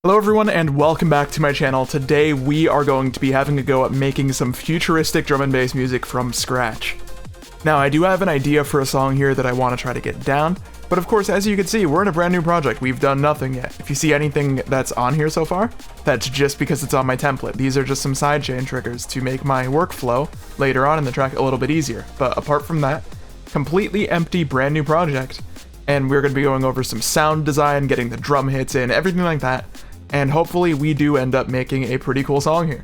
Hello everyone and welcome back to my channel. Today we are going to be having a go at making some futuristic drum and bass music from scratch. Now I do have an idea for a song here that I want to try to get down, but of course as you can see we're in a brand new project, we've done nothing yet. If you see anything that's on here so far, that's just because it's on my template. These are just some sidechain triggers to make my workflow later on in the track a little bit easier. But apart from that, completely empty brand new project. And we're going to be going over some sound design, getting the drum hits in, everything like that. And hopefully we do end up making a pretty cool song here.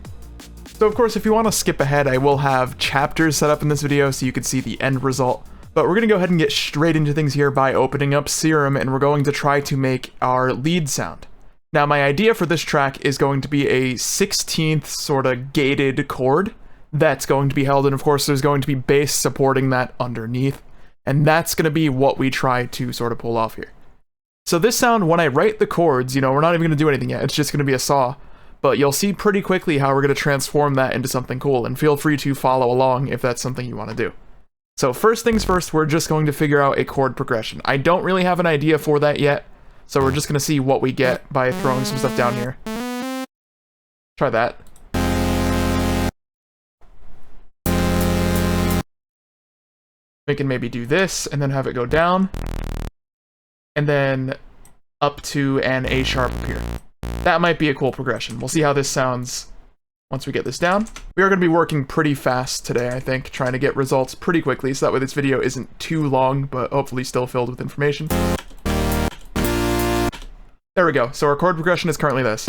So of course, if you want to skip ahead, I will have chapters set up in this video so you can see the end result. But we're going to go ahead and get straight into things here by opening up Serum, and we're going to try to make our lead sound. Now my idea for this track is going to be a 16th sort of gated chord that's going to be held, and of course there's going to be bass supporting that underneath. And that's going to be what we try to sort of pull off here. So this sound, when I write the chords, we're not even going to do anything yet, it's just going to be a saw. But you'll see pretty quickly how we're going to transform that into something cool, and feel free to follow along if that's something you want to do. So first things first, we're just going to figure out a chord progression. I don't really have an idea for that yet, so we're just going to see what we get by throwing some stuff down here. Try that. We can maybe do this, and then have it go down. And then up to an A sharp here. That might be a cool progression. We'll see how this sounds once we get this down. We are going to be working pretty fast today, I think, trying to get results pretty quickly, so that way this video isn't too long, but hopefully still filled with information. There we go. So our chord progression is currently this.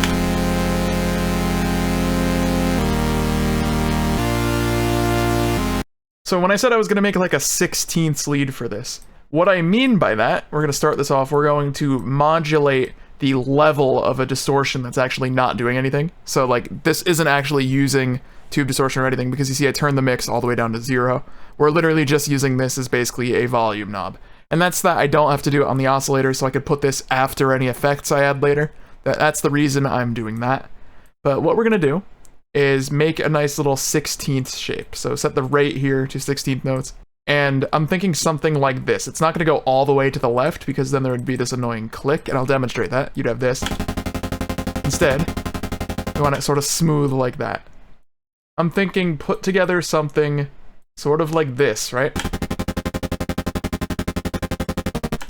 So when I said I was going to make like a 16th lead for this, what I mean by that, we're going to start this off, we're going to modulate the level of a distortion that's actually not doing anything. So like, this isn't actually using tube distortion or anything, because you see I turned the mix all the way down to 0. We're literally just using this as basically a volume knob. And that's that. I don't have to do it on the oscillator, so I could put this after any effects I add later. That's the reason I'm doing that. But what we're going to do is make a nice little 16th shape. So set the rate here to 16th notes. And I'm thinking something like this. It's not going to go all the way to the left, because then there would be this annoying click, and I'll demonstrate that. You'd have this. Instead, you want it sort of smooth like that. I'm thinking put together something sort of like this, right?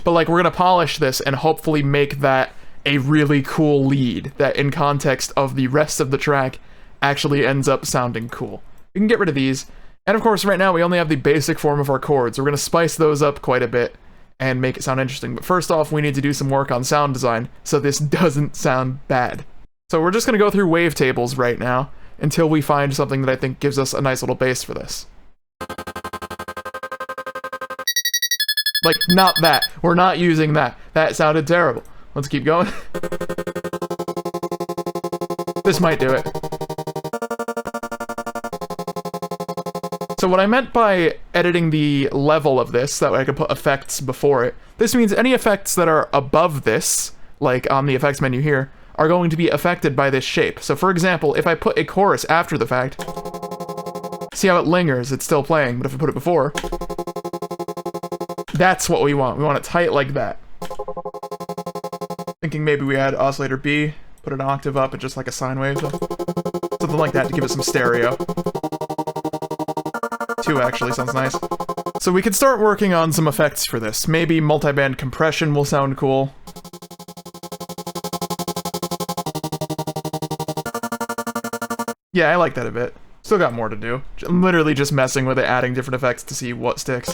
But like, we're going to polish this and hopefully make that a really cool lead that in context of the rest of the track actually ends up sounding cool. We can get rid of these. And of course, right now we only have the basic form of our chords. We're going to spice those up quite a bit and make it sound interesting. But first off, we need to do some work on sound design so this doesn't sound bad. So we're just going to go through wavetables right now until we find something that I think gives us a nice little bass for this. Like, not that. We're not using that. That sounded terrible. Let's keep going. This might do it. So what I meant by editing the level of this, that way I could put effects before it, this means any effects that are above this, like on the effects menu here, are going to be affected by this shape. So for example, if I put a chorus after the fact, see how it lingers, it's still playing, but if I put it before, that's what we want. We want it tight like that. Thinking maybe we add oscillator B, put an octave up, and just like a sine wave, something like that to give it some stereo. 2 actually sounds nice. So we could start working on some effects for this. Maybe multiband compression will sound cool. Yeah, I like that a bit. Still got more to do. I'm literally just messing with it, adding different effects to see what sticks.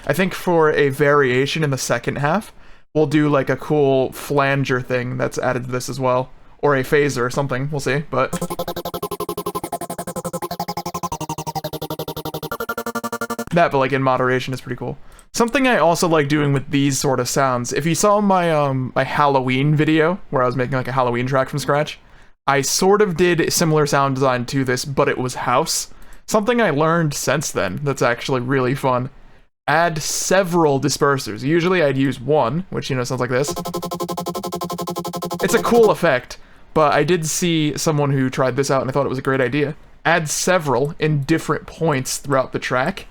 I think for a variation in the second half, we'll do like a cool flanger thing that's added to this as well. Or a phaser or something, we'll see, but... that, but like in moderation, is pretty cool. Something I also like doing with these sort of sounds, if you saw my my Halloween video, where I was making like a Halloween track from scratch, I sort of did similar sound design to this, but it was house. Something I learned since then that's actually really fun. Add several dispersers. Usually I'd use one, which, sounds like this. It's a cool effect, but I did see someone who tried this out and I thought it was a great idea. Add several in different points throughout the track,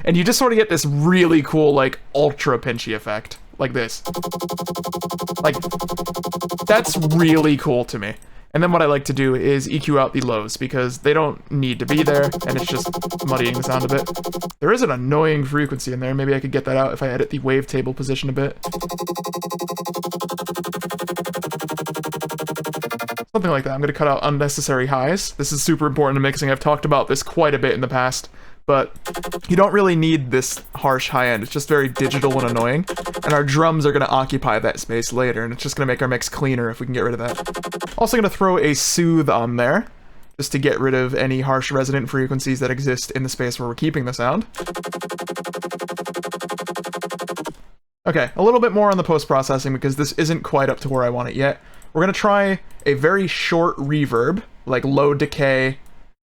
and you just sort of get this really cool, like, ultra pinchy effect. Like this. Like, That's really cool to me. And then what I like to do is EQ out the lows, because they don't need to be there, and it's just muddying the sound a bit. There is an annoying frequency in there. Maybe I could get that out if I edit the wavetable position a bit. Something like that. I'm going to cut out unnecessary highs. This is super important to mixing. I've talked about this quite a bit in the past, but you don't really need this harsh high end. It's just very digital and annoying, and our drums are going to occupy that space later, and it's just going to make our mix cleaner if we can get rid of that. Also going to throw a soothe on there, just to get rid of any harsh resonant frequencies that exist in the space where we're keeping the sound. Okay, a little bit more on the post-processing, because this isn't quite up to where I want it yet. We're going to try a very short reverb, like low decay,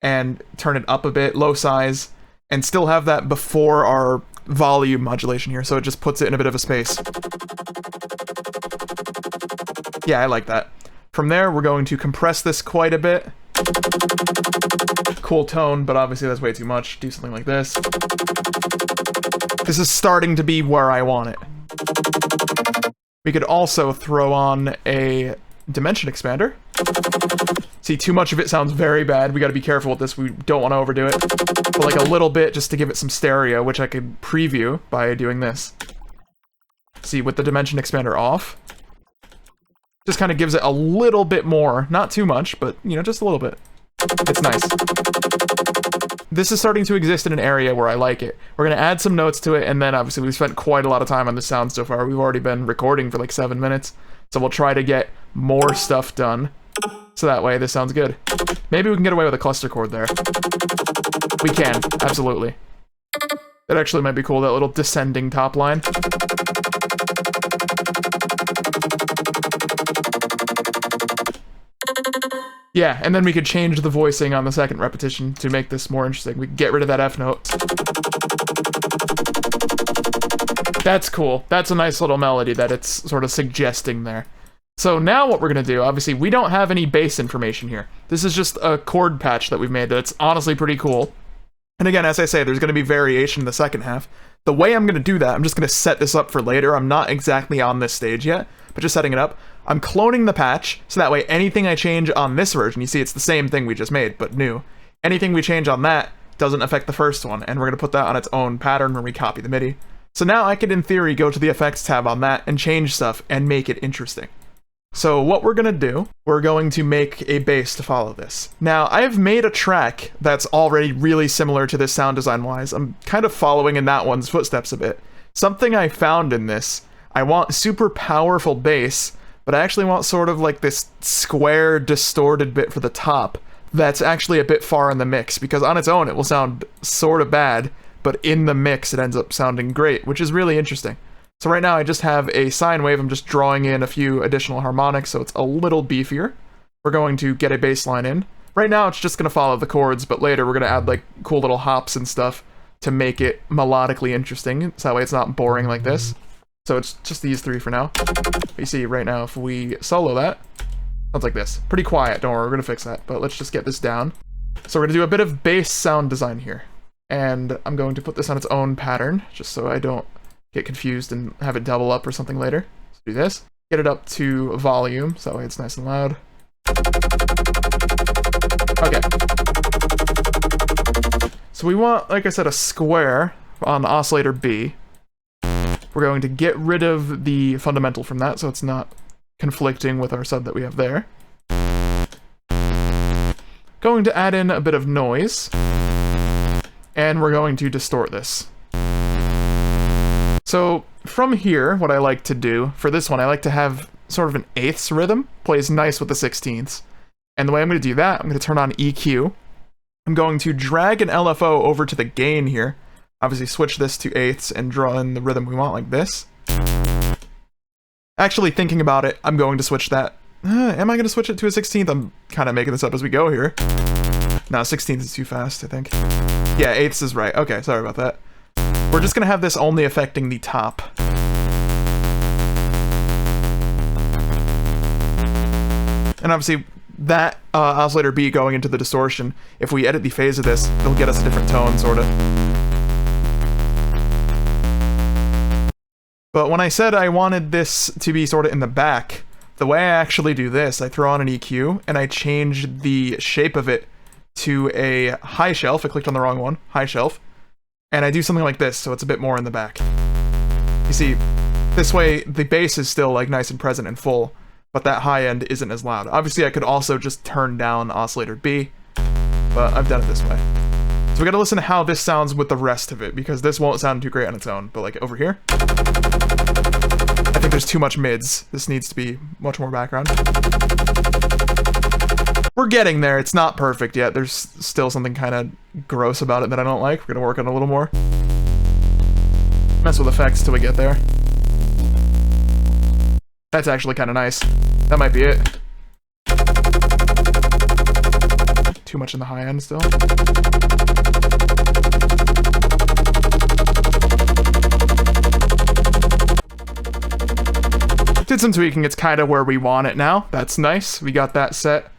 and turn it up a bit, low size, and still have that before our volume modulation here, so it just puts it in a bit of a space. Yeah, I like that. From there, we're going to compress this quite a bit. Cool tone, but obviously that's way too much. Do something like this. This is starting to be where I want it. We could also throw on a dimension expander. See, too much of it sounds very bad. We gotta be careful with this. We don't want to overdo it. But like a little bit just to give it some stereo, which I could preview by doing this. See, with the dimension expander off, just kind of gives it a little bit more. Not too much, but, you know, just a little bit. It's nice. This is starting to exist in an area where I like it. We're going to add some notes to it, and then obviously we've spent quite a lot of time on this sound so far. We've already been recording for like 7 minutes, so we'll try to get more stuff done, so that way this sounds good. Maybe we can get away with a cluster chord there. We can, absolutely. That actually might be cool, that little descending top line. Yeah, and then we could change the voicing on the second repetition to make this more interesting. We could get rid of that F note. That's cool. That's a nice little melody that it's sort of suggesting there. So now what we're going to do, obviously, we don't have any bass information here. This is just a chord patch that we've made that's honestly pretty cool. And again, as I say, there's going to be variation in the second half. The way I'm going to do that, I'm just going to set this up for later. I'm not exactly on this stage yet, but just setting it up. I'm cloning the patch, so that way anything I change on this version, you see it's the same thing we just made, but new. Anything we change on that doesn't affect the first one, and we're going to put that on its own pattern when we copy the MIDI. So now I could, in theory, go to the effects tab on that and change stuff and make it interesting. So what we're going to do, we're going to make a bass to follow this. Now, I've made a track that's already really similar to this sound design-wise. I'm kind of following in that one's footsteps a bit. Something I found in this, I want super powerful bass, but I actually want sort of like this square, distorted bit for the top that's actually a bit far in the mix, because on its own it will sound sort of bad, but in the mix it ends up sounding great, which is really interesting. So right now I just have a sine wave, I'm just drawing in a few additional harmonics so it's a little beefier. We're going to get a bass line in. Right now it's just going to follow the chords, but later we're going to add like cool little hops and stuff to make it melodically interesting, so that way it's not boring like this. So it's just these three for now. But you see right now if we solo that, sounds like this. Pretty quiet, don't worry, we're going to fix that, but let's just get this down. So we're going to do a bit of bass sound design here. And I'm going to put this on its own pattern, just so I don't get confused and have it double up or something later. Let's do this. Get it up to volume, so that way it's nice and loud. Okay. So we want, like I said, a square on oscillator B. We're going to get rid of the fundamental from that, so it's not conflicting with our sub that we have there. Going to add in a bit of noise. And we're going to distort this. So from here, what I like to do, for this one, I like to have sort of an eighths rhythm, plays nice with the 16ths. And the way I'm going to do that, I'm going to turn on EQ. I'm going to drag an LFO over to the gain here. Obviously switch this to eighths and draw in the rhythm we want like this. Actually thinking about it, I'm going to switch that. Am I going to switch it to a 16th? I'm kind of making this up as we go here. No, 16th is too fast, I think. Yeah, eighths is right. Okay, sorry about that. We're just going to have this only affecting the top. And obviously, that oscillator B going into the distortion, if we edit the phase of this, it'll get us a different tone, sort of. But when I said I wanted this to be sort of in the back the way I actually do this, I throw on an EQ, and I change the shape of it to a high shelf. I clicked on the wrong one, high shelf. And I do something like this, so it's a bit more in the back. You see, this way, the bass is still like nice and present and full, but that high end isn't as loud. Obviously, I could also just turn down oscillator B, but I've done it this way. So we gotta listen to how this sounds with the rest of it, because this won't sound too great on its own. But like over here, I think there's too much mids. This needs to be much more background. We're getting there. It's not perfect yet. There's still something kind of gross about it that I don't like. We're gonna work on it a little more. Mess with effects till we get there. That's actually kind of nice. That might be it. Too much in the high end still. Did some tweaking. It's kind of where we want it now. That's nice. We got that set.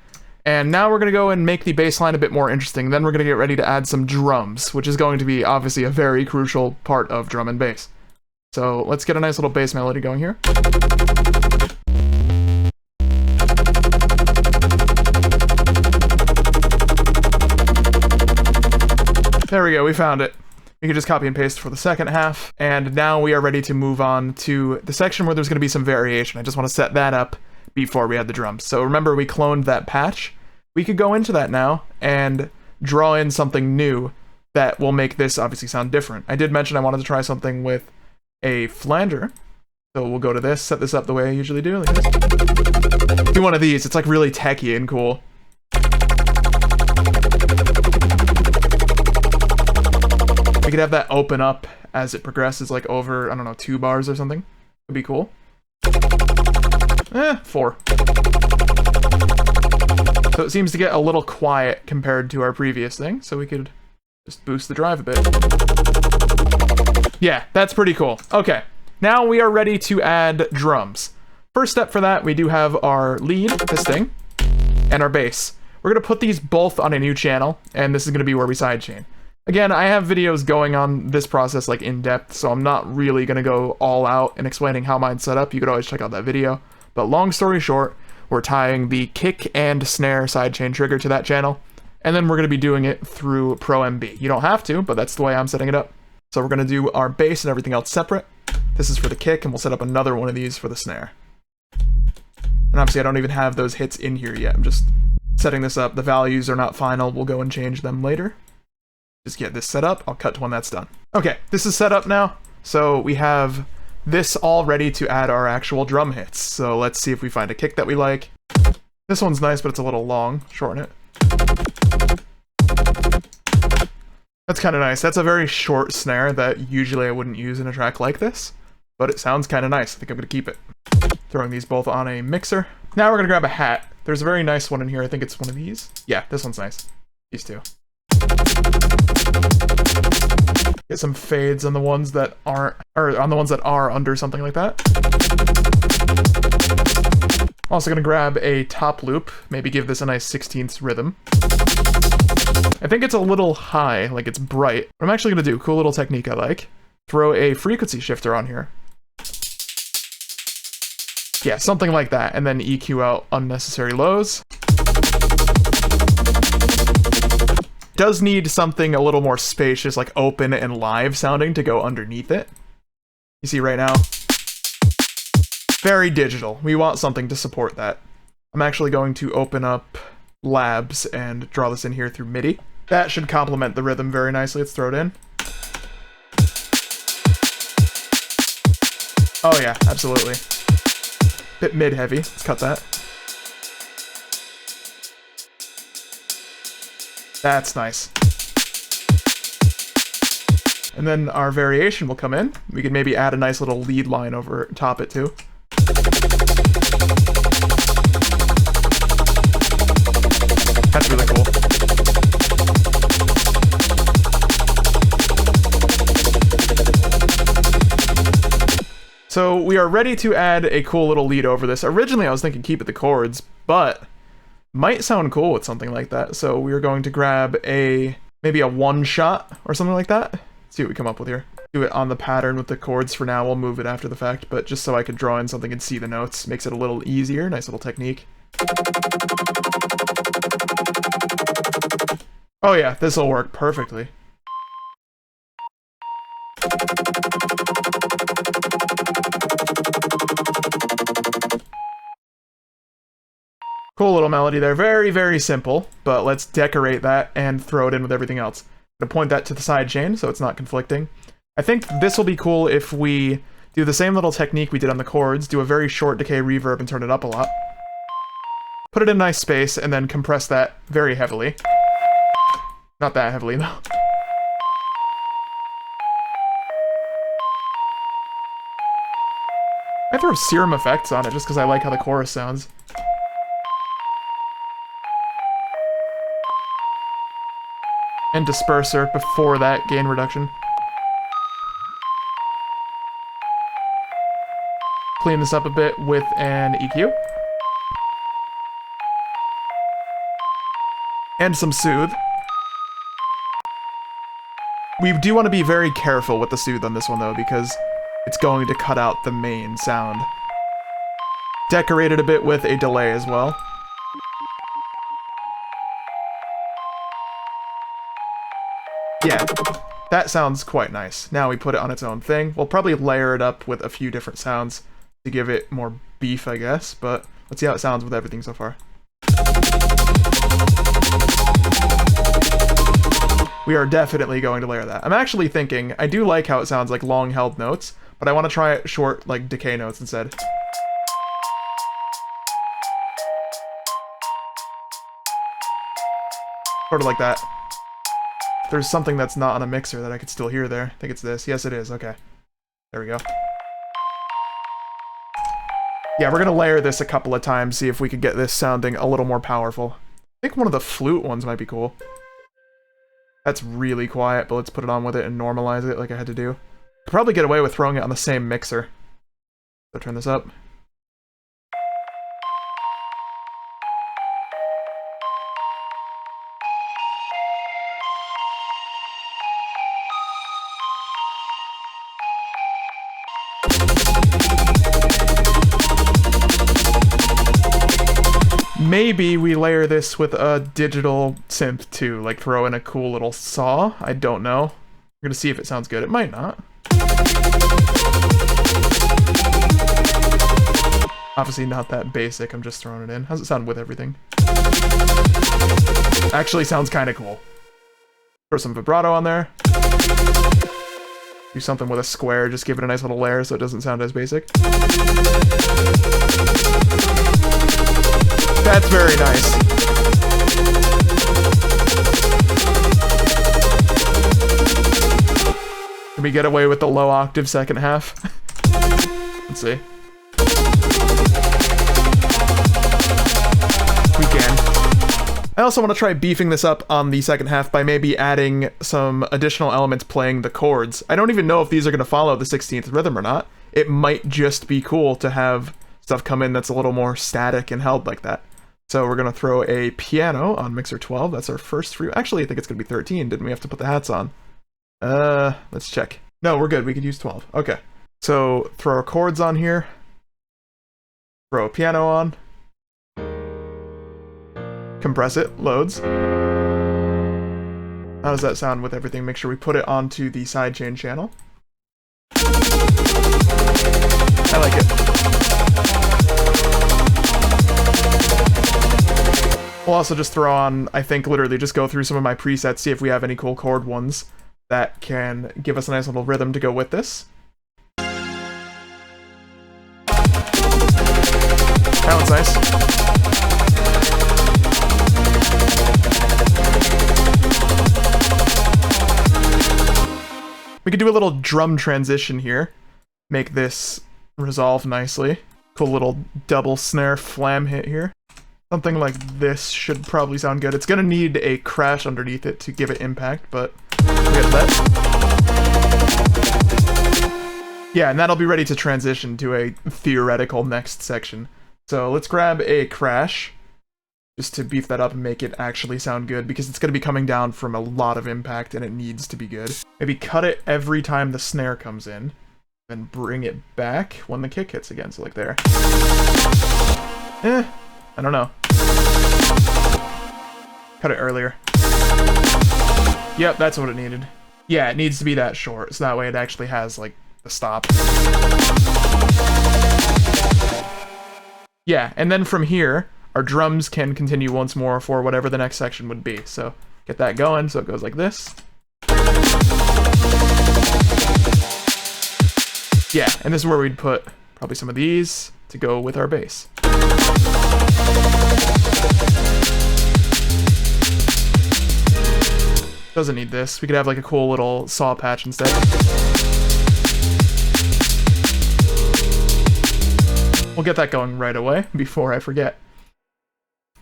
And now we're going to go and make the bass line a bit more interesting. Then we're going to get ready to add some drums, which is going to be obviously a very crucial part of drum and bass. So let's get a nice little bass melody going here. There we go, we found it. We can just copy and paste for the second half. And now we are ready to move on to the section where there's going to be some variation. I just want to set that up before we add the drums. So remember, we cloned that patch. We could go into that now and draw in something new that will make this obviously sound different. I did mention I wanted to try something with a flanger. So we'll go to this, set this up the way I usually do, like this. Do one of these. It's like really techy and cool. We could have that open up as it progresses, like over, I don't know, 2 bars or something. Would be cool. 4. So it seems to get a little quiet compared to our previous thing, so we could just boost the drive a bit. Yeah, that's pretty cool. Okay, now we are ready to add drums. First step for that, we do have our lead, this thing, and our bass. We're going to put these both on a new channel, and this is going to be where we sidechain. Again, I have videos going on this process like in depth, so I'm not really going to go all out and explaining how mine's set up. You could always check out that video. But long story short, we're tying the kick and snare sidechain trigger to that channel, and then we're going to be doing it through Pro MB. You don't have to, but that's the way I'm setting it up. So we're going to do our bass and everything else separate. This is for the kick, and we'll set up another one of these for the snare. And obviously I don't even have those hits in here yet. I'm just setting this up. The values are not final. We'll go and change them later. Just get this set up. I'll cut to when that's done. Okay, this is set up now. So we have this all ready to add our actual drum hits. So let's see if we find a kick that we like. This one's nice, but it's a little long. Shorten it. That's kind of nice. That's a very short snare that usually I wouldn't use in a track like this, but it sounds kind of nice. I think I'm going to keep it. Throwing these both on a mixer. Now we're going to grab a hat. There's a very nice one in here. I think it's one of these. Yeah, this one's nice. These two. Get some fades on the ones that aren't, or on the ones that are under something like that. Also gonna grab a top loop, maybe give this a nice 16th rhythm. I think it's a little high, like it's bright. What I'm actually gonna do, cool little technique I like, throw a frequency shifter on here. Yeah, something like that, and then EQ out unnecessary lows. Does need something a little more spacious, like open and live sounding to go underneath it. You see right now? Very digital. We want something to support that. I'm actually going to open up Labs and draw this in here through MIDI. That should complement the rhythm very nicely. Let's throw it in. Oh yeah, absolutely. Bit mid-heavy. Let's cut that. That's nice. And then our variation will come in. We can maybe add a nice little lead line over top it too. That's really cool. So we are ready to add a cool little lead over this. Originally I was thinking keep it the chords, but might sound cool with something like that. So we're going to grab maybe a one shot or something like that. Let's see what we come up with here. do it on the pattern with the chords for now. We'll move it after the fact, but just so I could draw in something and see the notes. Makes it a little easier. Nice little technique. Oh yeah, this'll work perfectly. Cool little melody there. Very, very simple, but let's decorate that and throw it in with everything else. I'm gonna point that to the side chain so it's not conflicting. I think this will be cool if we do the same little technique we did on the chords, do a very short decay reverb and turn it up a lot. Put it in a nice space and then compress that very heavily. Not that heavily though. I throw serum effects on it just because I like how the chorus sounds. And disperser before that gain reduction. Clean this up a bit with an EQ. And some soothe. We do want to be very careful with the soothe on this one though, because it's going to cut out the main sound. Decorate it a bit with a delay as well. Yeah, that sounds quite nice. Now we put it on its own thing. We'll probably layer it up with a few different sounds to give it more beef, I guess, but let's see how it sounds with everything so far. We are definitely going to layer that. I'm actually thinking, I do like how it sounds like long-held notes, but I want to try it short, like decay notes instead. Sort of like that. There's something that's not on a mixer that I could still hear there. I think it's this. Yes, it is. Okay. There we go. Yeah, we're going to layer this a couple of times, see if we could get this sounding a little more powerful. I think one of the flute ones might be cool. That's really quiet, but let's put it on with it and normalize it like I had to do. Could probably get away with throwing it on the same mixer. So turn this up. Maybe we layer this with a digital synth too, like throw in a cool little saw. I don't know. We're gonna see if it sounds good. It might not. Obviously not that basic, I'm just throwing it in. How's it sound with everything? Actually sounds kind of cool. Throw some vibrato on there. Do something with a square, just give it a nice little layer so it doesn't sound as basic. That's very nice. Can we get away with the low octave second half? Let's see. We can. I also want to try beefing this up on the second half by maybe adding some additional elements playing the chords. I don't even know if these are going to follow the 16th rhythm or not. It might just be cool to have stuff come in that's a little more static and held like that. So we're going to throw a piano on mixer 12. That's our first free. Actually, I think it's going to be 13. Didn't we have to put the hats on? Let's check. No, we're good. We could use 12. Okay. So throw our chords on here. Throw a piano on. Compress it. Loads. How does that sound with everything? Make sure we put it onto the sidechain channel. I like it. We'll also just throw on, I think, literally just go through some of my presets, see if we have any cool chord ones that can give us a nice little rhythm to go with this. That one's nice. We could do a little drum transition here. Make this resolve nicely. Cool little double snare flam hit here. Something like this should probably sound good. It's gonna need a crash underneath it to give it impact, but we'll get that. Yeah, and that'll be ready to transition to a theoretical next section. So let's grab a crash. just to beef that up and make it actually sound good, because it's going to be coming down from a lot of impact and it needs to be good. Maybe cut it every time the snare comes in, then bring it back when the kick hits again, so like there. I don't know. Cut it earlier. Yep, that's what it needed. Yeah, it needs to be that short, so that way it actually has, like, the stop. Yeah, and then from here, our drums can continue once more for whatever the next section would be. So get that going, so it goes like this. Yeah, and this is where we'd put probably some of these to go with our bass. Doesn't need this. We could have like a cool little saw patch instead. We'll get that going right away before I forget.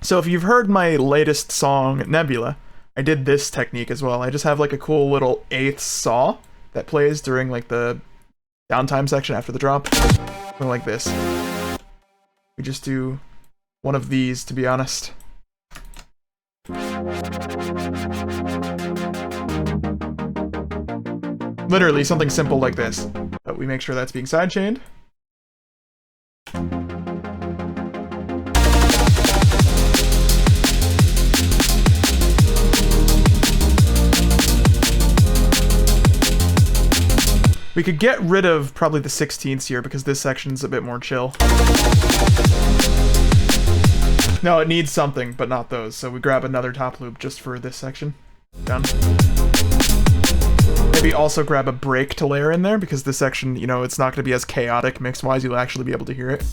So if you've heard my latest song, Nebula, I did this technique as well. I just have like a cool little 8th saw that plays during like the downtime section after the drop. Something like this. We just do one of these, to be honest. Literally something simple like this. But we make sure that's being sidechained. We could get rid of probably the 16ths here because this section's a bit more chill. No, it needs something, but not those. So we grab another top loop just for this section. Done. Maybe also grab a break to layer in there because this section, you know, it's not going to be as chaotic mix-wise. You'll actually be able to hear it.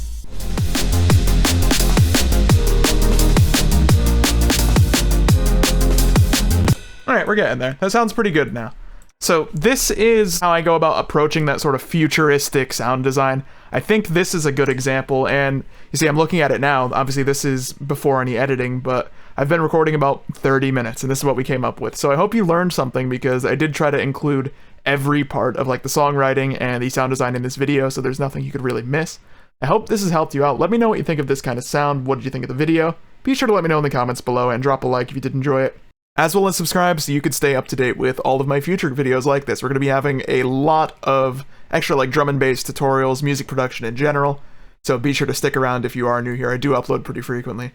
Alright, we're getting there. That sounds pretty good now. So this is how I go about approaching that sort of futuristic sound design. I think this is a good example, and you see I'm looking at it now. Obviously this is before any editing, but I've been recording about 30 minutes, and this is what we came up with. So I hope you learned something, because I did try to include every part of like the songwriting and the sound design in this video, so there's nothing you could really miss. I hope this has helped you out. Let me know what you think of this kind of sound. What did you think of the video? Be sure to let me know in the comments below, and drop a like if you did enjoy it. As well as subscribe so you could stay up to date with all of my future videos like this. We're going to be having a lot of extra like drum and bass tutorials, music production in general, so be sure to stick around if you are new here. I do upload pretty frequently.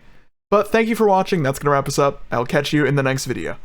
But thank you for watching. That's going to wrap us up. I'll catch you in the next video.